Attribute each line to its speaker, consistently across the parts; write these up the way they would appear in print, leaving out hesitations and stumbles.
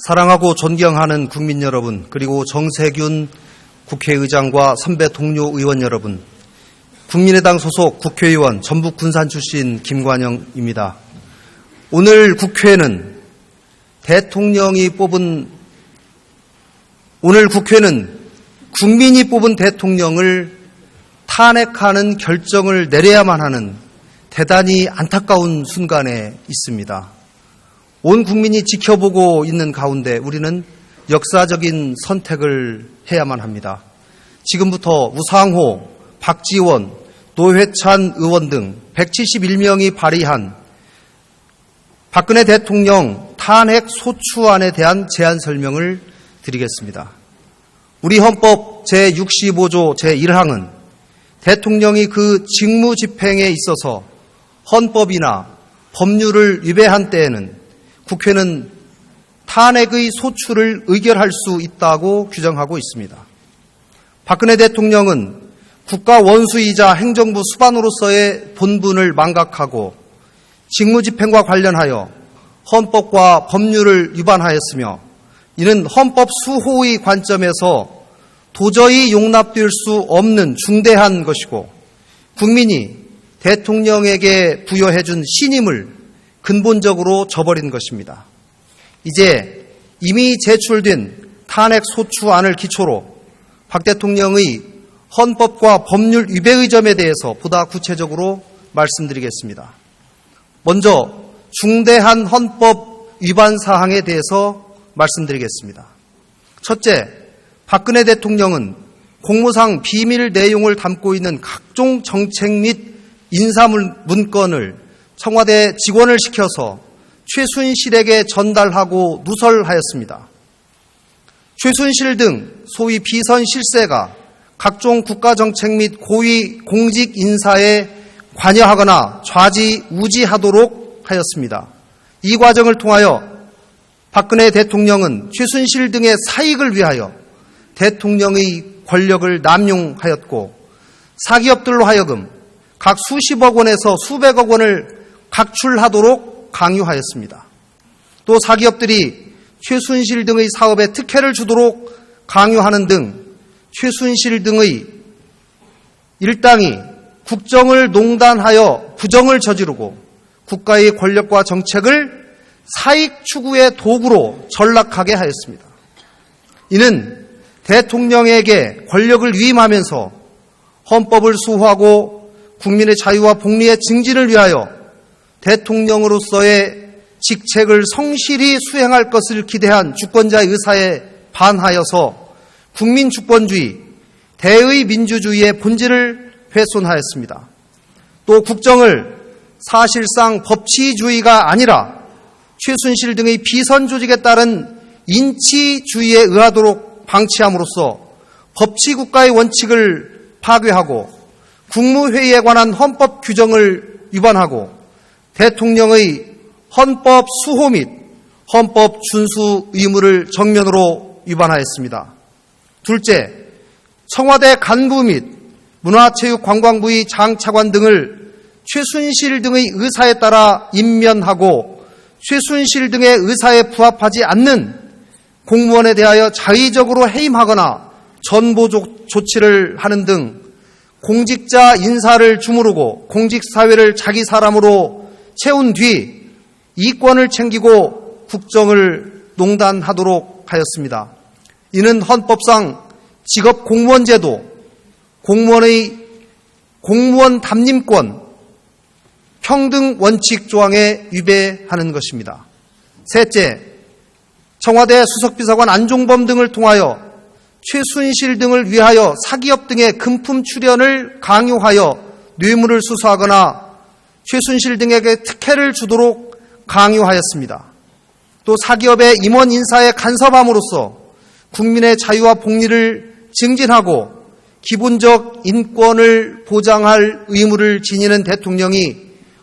Speaker 1: 사랑하고 존경하는 국민 여러분, 그리고 정세균 국회의장과 선배 동료 의원 여러분, 국민의당 소속 국회의원 전북 군산 출신 김관영입니다. 오늘 국회는 국민이 뽑은 대통령을 탄핵하는 결정을 내려야만 하는 대단히 안타까운 순간에 있습니다. 온 국민이 지켜보고 있는 가운데 우리는 역사적인 선택을 해야만 합니다. 지금부터 우상호, 박지원, 노회찬 의원 등 171명이 발의한 박근혜 대통령 탄핵 소추안에 대한 제안 설명을 드리겠습니다. 우리 헌법 제65조 제1항은 대통령이 그 직무 집행에 있어서 헌법이나 법률을 위배한 때에는 국회는 탄핵의 소추를 의결할 수 있다고 규정하고 있습니다. 박근혜 대통령은 국가 원수이자 행정부 수반으로서의 본분을 망각하고 직무 집행과 관련하여 헌법과 법률을 위반하였으며 이는 헌법 수호의 관점에서 도저히 용납될 수 없는 중대한 것이고 국민이 대통령에게 부여해준 신임을 근본적으로 저버린 것입니다. 이제 이미 제출된 탄핵 소추안을 기초로 박 대통령의 헌법과 법률 위배의 점에 대해서 보다 구체적으로 말씀드리겠습니다. 먼저 중대한 헌법 위반 사항에 대해서 말씀드리겠습니다. 첫째, 박근혜 대통령은 공무상 비밀 내용을 담고 있는 각종 정책 및 인사문건을 청와대 직원을 시켜서 최순실에게 전달하고 누설하였습니다. 최순실 등 소위 비선 실세가 각종 국가정책 및 고위 공직 인사에 관여하거나 좌지우지하도록 하였습니다. 이 과정을 통하여 박근혜 대통령은 최순실 등의 사익을 위하여 대통령의 권력을 남용하였고 사기업들로 하여금 각 수십억 원에서 수백억 원을 각출하도록 강요하였습니다. 또 사기업들이 최순실 등의 사업에 특혜를 주도록 강요하는 등 최순실 등의 일당이 국정을 농단하여 부정을 저지르고 국가의 권력과 정책을 사익 추구의 도구로 전락하게 하였습니다. 이는 대통령에게 권력을 위임하면서 헌법을 수호하고 국민의 자유와 복리의 증진을 위하여 대통령으로서의 직책을 성실히 수행할 것을 기대한 주권자의 의사에 반하여서 국민 주권주의, 대의 민주주의의 본질을 훼손하였습니다. 또 국정을 사실상 법치주의가 아니라 최순실 등의 비선 조직에 따른 인치주의에 의하도록 방치함으로써 법치국가의 원칙을 파괴하고 국무회의에 관한 헌법 규정을 위반하고 대통령의 헌법 수호 및 헌법 준수 의무를 정면으로 위반하였습니다. 둘째, 청와대 간부 및 문화체육관광부의 장차관 등을 최순실 등의 의사에 따라 임면하고 최순실 등의 의사에 부합하지 않는 공무원에 대하여 자의적으로 해임하거나 전보 조치를 하는 등 공직자 인사를 주무르고 공직사회를 자기 사람으로 채운 뒤 이권을 챙기고 국정을 농단하도록 하였습니다. 이는 헌법상 직업 공무원 제도, 공무원 담임권, 평등 원칙 조항에 위배하는 것입니다. 셋째, 청와대 수석비서관 안종범 등을 통하여 최순실 등을 위하여 사기업 등의 금품 출연을 강요하여 뇌물을 수수하거나 최순실 등에게 특혜를 주도록 강요하였습니다. 또 사기업의 임원 인사에 간섭함으로써 국민의 자유와 복리를 증진하고 기본적 인권을 보장할 의무를 지니는 대통령이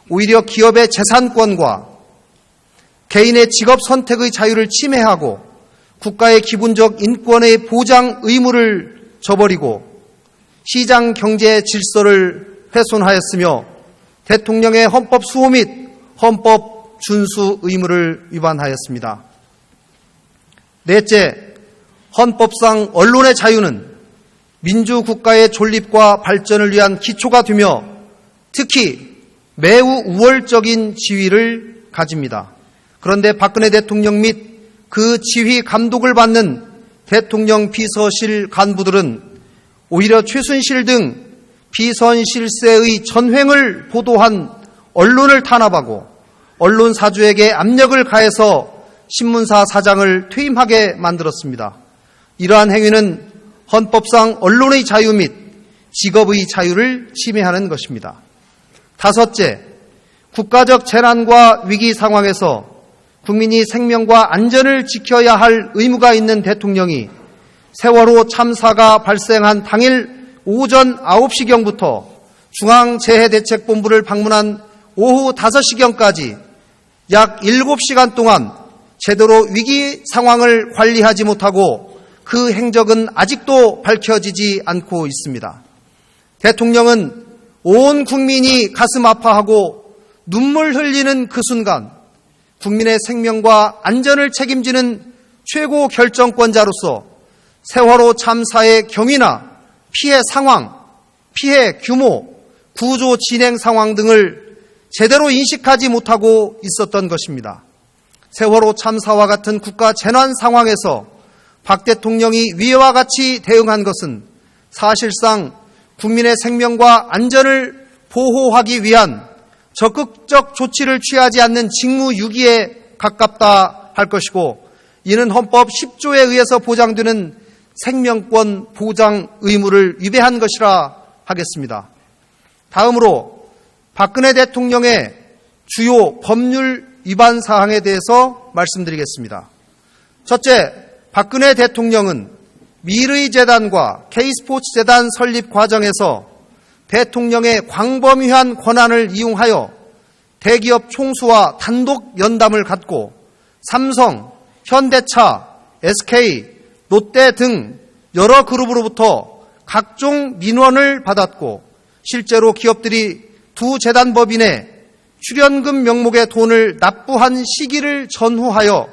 Speaker 1: 오히려 기업의 재산권과 개인의 직업 선택의 자유를 침해하고 국가의 기본적 인권의 보장 의무를 저버리고 시장 경제 질서를 훼손하였으며 대통령의 헌법 수호 및 헌법 준수 의무를 위반하였습니다. 넷째, 헌법상 언론의 자유는 민주국가의 존립과 발전을 위한 기초가 되며 특히 매우 우월적인 지위를 가집니다. 그런데 박근혜 대통령 및 그 지휘 감독을 받는 대통령 비서실 간부들은 오히려 최순실 등 비선실세의 전횡을 보도한 언론을 탄압하고 언론사주에게 압력을 가해서 신문사 사장을 퇴임하게 만들었습니다. 이러한 행위는 헌법상 언론의 자유 및 직업의 자유를 침해하는 것입니다. 다섯째, 국가적 재난과 위기 상황에서 국민이 생명과 안전을 지켜야 할 의무가 있는 대통령이 세월호 참사가 발생한 당일 오전 9시경부터 중앙재해대책본부를 방문한 오후 5시경까지 약 7시간 동안 제대로 위기 상황을 관리하지 못하고 그 행적은 아직도 밝혀지지 않고 있습니다. 대통령은 온 국민이 가슴 아파하고 눈물 흘리는 그 순간 국민의 생명과 안전을 책임지는 최고 결정권자로서 세월호 참사의 경위나 피해 상황, 피해 규모, 구조 진행 상황 등을 제대로 인식하지 못하고 있었던 것입니다. 세월호 참사와 같은 국가 재난 상황에서 박 대통령이 위와 같이 대응한 것은 사실상 국민의 생명과 안전을 보호하기 위한 적극적 조치를 취하지 않는 직무유기에 가깝다 할 것이고 이는 헌법 10조에 의해서 보장되는 생명권 보장 의무를 위배한 것이라 하겠습니다. 다음으로 박근혜 대통령의 주요 법률 위반 사항에 대해서 말씀드리겠습니다. 첫째, 박근혜 대통령은 미르이재단과 K스포츠재단 설립 과정에서 대통령의 광범위한 권한을 이용하여 대기업 총수와 단독 연담을 갖고 삼성, 현대차, SK, 롯데 등 여러 그룹으로부터 각종 민원을 받았고 실제로 기업들이 두 재단 법인에 출연금 명목의 돈을 납부한 시기를 전후하여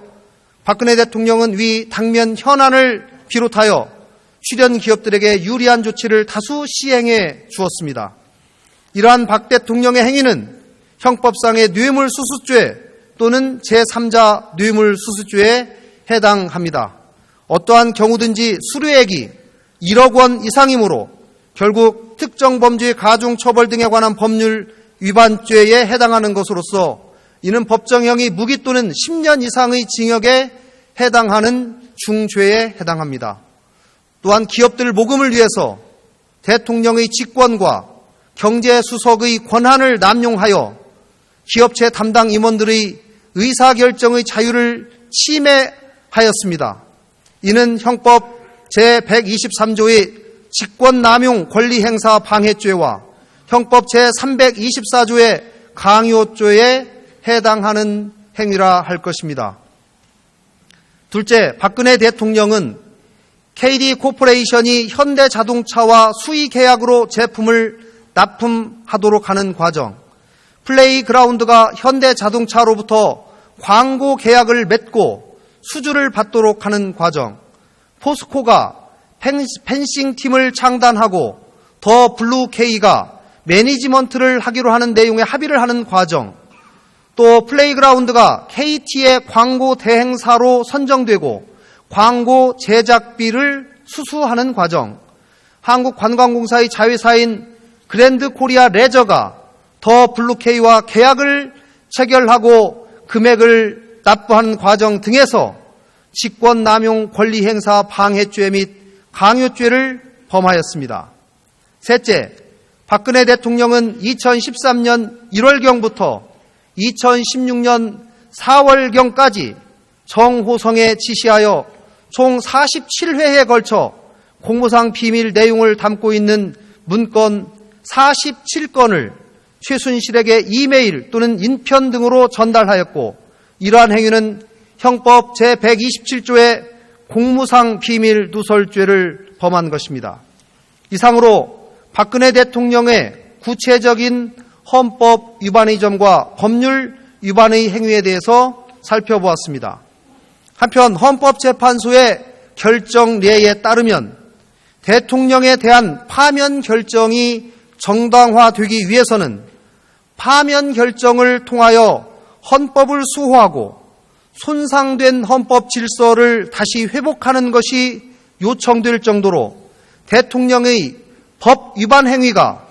Speaker 1: 박근혜 대통령은 위 당면 현안을 비롯하여 출연 기업들에게 유리한 조치를 다수 시행해 주었습니다. 이러한 박 대통령의 행위는 형법상의 뇌물수수죄 또는 제3자 뇌물수수죄에 해당합니다. 어떠한 경우든지 수뢰액이 1억 원 이상이므로 결국 특정 범죄의 가중처벌 등에 관한 법률 위반죄에 해당하는 것으로서 이는 법정형이 무기 또는 10년 이상의 징역에 해당하는 중죄에 해당합니다. 또한 기업들 모금을 위해서 대통령의 직권과 경제수석의 권한을 남용하여 기업체 담당 임원들의 의사결정의 자유를 침해하였습니다. 이는 형법 제123조의 직권남용 권리행사 방해죄와 형법 제324조의 강요죄에 해당하는 행위라 할 것입니다. 둘째, 박근혜 대통령은 KD 코퍼레이션이 현대자동차와 수의 계약으로 제품을 납품하도록 하는 과정, 플레이그라운드가 현대자동차로부터 광고 계약을 맺고 수주를 받도록 하는 과정, 포스코가 펜싱팀을 창단하고 더 블루K가 매니지먼트를 하기로 하는 내용의 합의를 하는 과정, 또 플레이그라운드가 KT의 광고 대행사로 선정되고 광고 제작비를 수수하는 과정, 한국관광공사의 자회사인 그랜드 코리아 레저가 더 블루K와 계약을 체결하고 금액을 납부하는 과정 등에서 직권남용 권리행사 방해죄 및 강요죄를 범하였습니다. 셋째, 박근혜 대통령은 2013년 1월경부터 2016년 4월경까지 정호성에 지시하여 총 47회에 걸쳐 공무상 비밀 내용을 담고 있는 문건 47건을 최순실에게 이메일 또는 인편 등으로 전달하였고 이러한 행위는 형법 제127조의 공무상 비밀 누설죄를 범한 것입니다. 이상으로 박근혜 대통령의 구체적인 헌법 위반의 점과 법률 위반의 행위에 대해서 살펴보았습니다. 한편 헌법재판소의 결정례에 따르면 대통령에 대한 파면 결정이 정당화되기 위해서는 파면 결정을 통하여 헌법을 수호하고 손상된 헌법 질서를 다시 회복하는 것이 요청될 정도로 대통령의 법 위반 행위가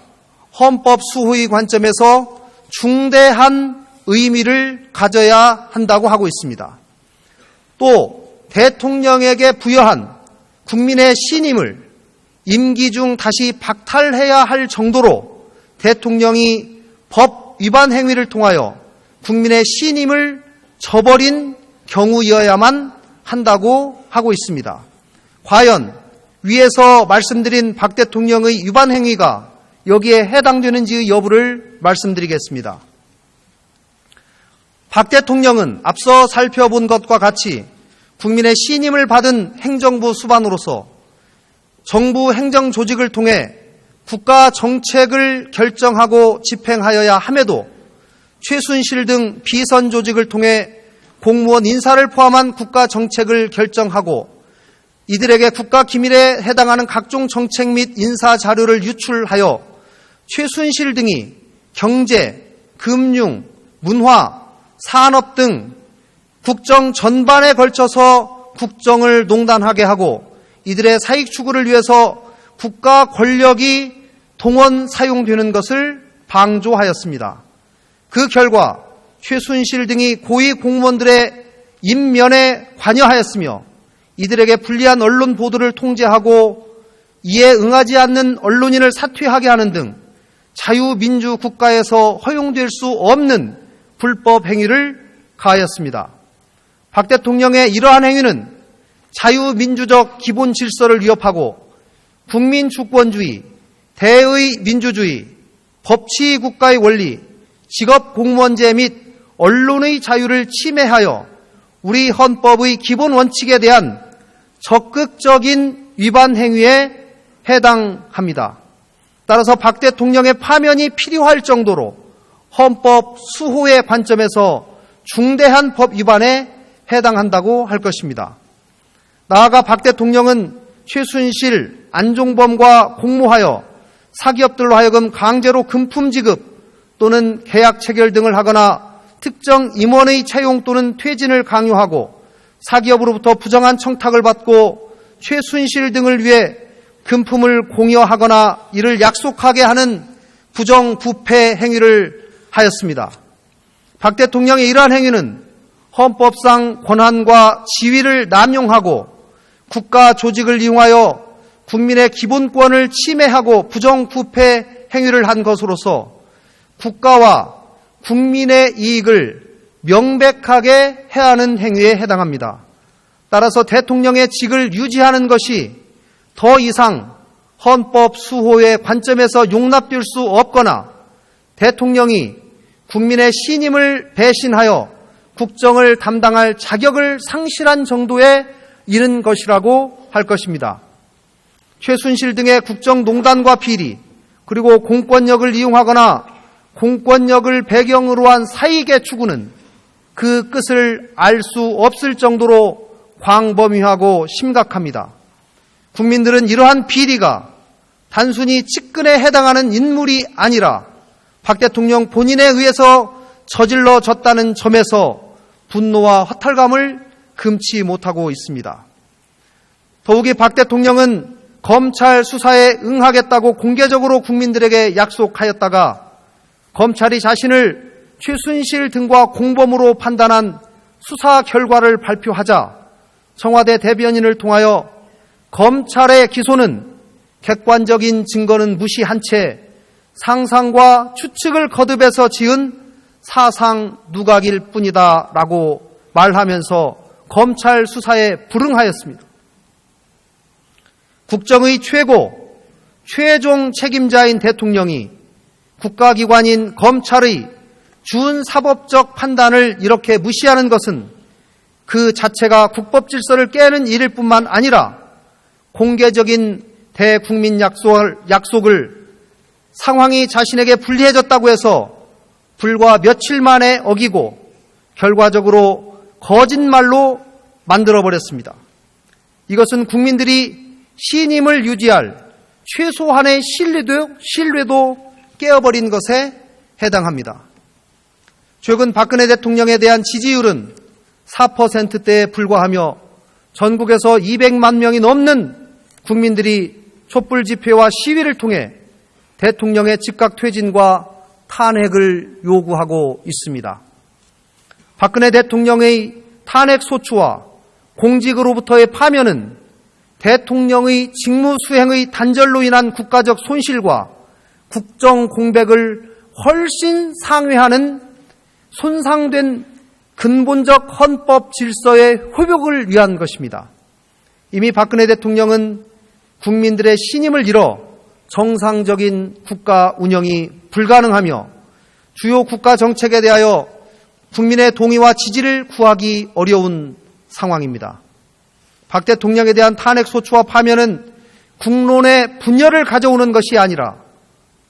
Speaker 1: 헌법 수호의 관점에서 중대한 의미를 가져야 한다고 하고 있습니다. 또 대통령에게 부여한 국민의 신임을 임기 중 다시 박탈해야 할 정도로 대통령이 법 위반 행위를 통하여 국민의 신임을 저버린 경우여야만 한다고 하고 있습니다. 과연 위에서 말씀드린 박 대통령의 위반 행위가 여기에 해당되는지의 여부를 말씀드리겠습니다. 박 대통령은 앞서 살펴본 것과 같이 국민의 신임을 받은 행정부 수반으로서 정부 행정 조직을 통해 국가 정책을 결정하고 집행하여야 함에도 최순실 등 비선 조직을 통해 공무원 인사를 포함한 국가 정책을 결정하고 이들에게 국가 기밀에 해당하는 각종 정책 및 인사 자료를 유출하여 최순실 등이 경제, 금융, 문화, 산업 등 국정 전반에 걸쳐서 국정을 농단하게 하고 이들의 사익 추구를 위해서 국가 권력이 동원 사용되는 것을 방조하였습니다. 그 결과 최순실 등이 고위 공무원들의 임면에 관여하였으며 이들에게 불리한 언론 보도를 통제하고 이에 응하지 않는 언론인을 사퇴하게 하는 등 자유민주 국가에서 허용될 수 없는 불법 행위를 가하였습니다. 박 대통령의 이러한 행위는 자유민주적 기본 질서를 위협하고 국민주권주의, 대의 민주주의, 법치 국가의 원리, 직업 공무원제 및 언론의 자유를 침해하여 우리 헌법의 기본 원칙에 대한 적극적인 위반 행위에 해당합니다. 따라서 박 대통령의 파면이 필요할 정도로 헌법 수호의 관점에서 중대한 법 위반에 해당한다고 할 것입니다. 나아가 박 대통령은 최순실, 안종범과 공모하여 사기업들로 하여금 강제로 금품 지급 또는 계약 체결 등을 하거나 특정 임원의 채용 또는 퇴진을 강요하고 사기업으로부터 부정한 청탁을 받고 최순실 등을 위해 금품을 공여하거나 이를 약속하게 하는 부정부패 행위를 하였습니다. 박 대통령의 이러한 행위는 헌법상 권한과 지위를 남용하고 국가 조직을 이용하여 국민의 기본권을 침해하고 부정부패 행위를 한 것으로서 국가와 국민의 이익을 명백하게 해하는 행위에 해당합니다. 따라서 대통령의 직을 유지하는 것이 더 이상 헌법 수호의 관점에서 용납될 수 없거나 대통령이 국민의 신임을 배신하여 국정을 담당할 자격을 상실한 정도에 이른 것이라고 할 것입니다. 최순실 등의 국정농단과 비리, 그리고 공권력을 이용하거나 공권력을 배경으로 한 사익의 추구는 그 끝을 알 수 없을 정도로 광범위하고 심각합니다. 국민들은 이러한 비리가 단순히 측근에 해당하는 인물이 아니라 박 대통령 본인에 의해서 저질러졌다는 점에서 분노와 허탈감을 금치 못하고 있습니다. 더욱이 박 대통령은 검찰 수사에 응하겠다고 공개적으로 국민들에게 약속하였다가 검찰이 자신을 최순실 등과 공범으로 판단한 수사 결과를 발표하자 청와대 대변인을 통하여 검찰의 기소는 객관적인 증거는 무시한 채 상상과 추측을 거듭해서 지은 사상 누각일 뿐이다 라고 말하면서 검찰 수사에 불응하였습니다. 국정의 최종 책임자인 대통령이 국가기관인 검찰의 준사법적 판단을 이렇게 무시하는 것은 그 자체가 국법 질서를 깨는 일일 뿐만 아니라 공개적인 대국민 약속을 상황이 자신에게 불리해졌다고 해서 불과 며칠 만에 어기고 결과적으로 거짓말로 만들어버렸습니다. 이것은 국민들이 신임을 유지할 최소한의 신뢰도 깨어버린 것에 해당합니다. 최근 박근혜 대통령에 대한 지지율은 4%대에 불과하며 전국에서 200만 명이 넘는 국민들이 촛불 집회와 시위를 통해 대통령의 즉각 퇴진과 탄핵을 요구하고 있습니다. 박근혜 대통령의 탄핵 소추와 공직으로부터의 파면은 대통령의 직무 수행의 단절로 인한 국가적 손실과 국정 공백을 훨씬 상회하는 손상된 근본적 헌법 질서의 회복을 위한 것입니다. 이미 박근혜 대통령은 국민들의 신임을 잃어 정상적인 국가 운영이 불가능하며 주요 국가 정책에 대하여 국민의 동의와 지지를 구하기 어려운 상황입니다. 박 대통령에 대한 탄핵 소추와 파면은 국론의 분열을 가져오는 것이 아니라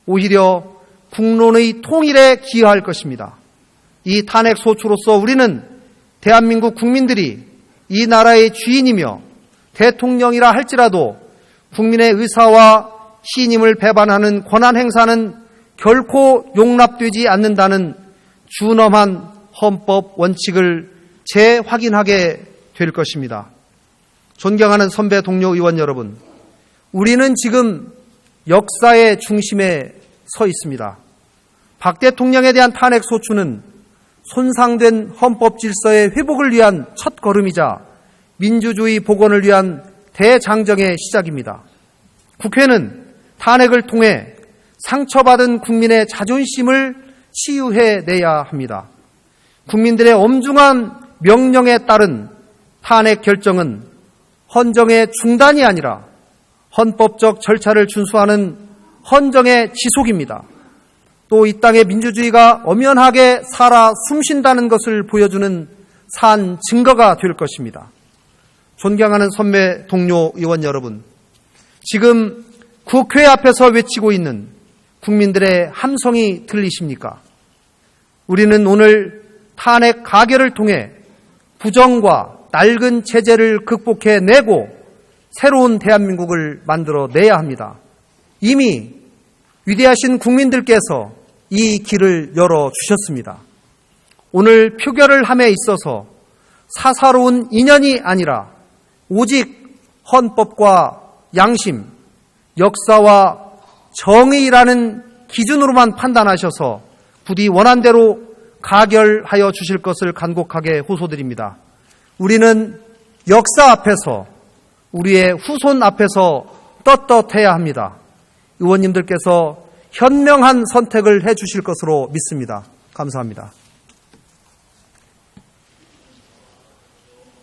Speaker 1: 오히려 국론의 통일에 기여할 것입니다. 이 탄핵 소추로서 우리는 대한민국 국민들이 이 나라의 주인이며 대통령이라 할지라도 국민의 의사와 신임을 배반하는 권한 행사는 결코 용납되지 않는다는 준엄한 헌법 원칙을 재확인하게 될 것입니다. 존경하는 선배 동료 의원 여러분, 우리는 지금 역사의 중심에 서 있습니다. 박 대통령에 대한 탄핵 소추는 손상된 헌법 질서의 회복을 위한 첫걸음이자 민주주의 복원을 위한 대장정의 시작입니다. 국회는 탄핵을 통해 상처받은 국민의 자존심을 치유해내야 합니다. 국민들의 엄중한 명령에 따른 탄핵 결정은 헌정의 중단이 아니라 헌법적 절차를 준수하는 헌정의 지속입니다. 또 이 땅의 민주주의가 엄연하게 살아 숨쉰다는 것을 보여주는 산 증거가 될 것입니다. 존경하는 선배 동료 의원 여러분, 지금 국회 앞에서 외치고 있는 국민들의 함성이 들리십니까? 우리는 오늘 탄핵 가결을 통해 부정과 낡은 체제를 극복해내고 새로운 대한민국을 만들어내야 합니다. 이미 위대하신 국민들께서 이 길을 열어주셨습니다. 오늘 표결을 함에 있어서 사사로운 인연이 아니라 오직 헌법과 양심, 역사와 정의라는 기준으로만 판단하셔서 부디 원한대로 가결하여 주실 것을 간곡하게 호소드립니다. 우리는 역사 앞에서 우리의 후손 앞에서 떳떳해야 합니다. 의원님들께서 현명한 선택을 해 주실 것으로 믿습니다. 감사합니다.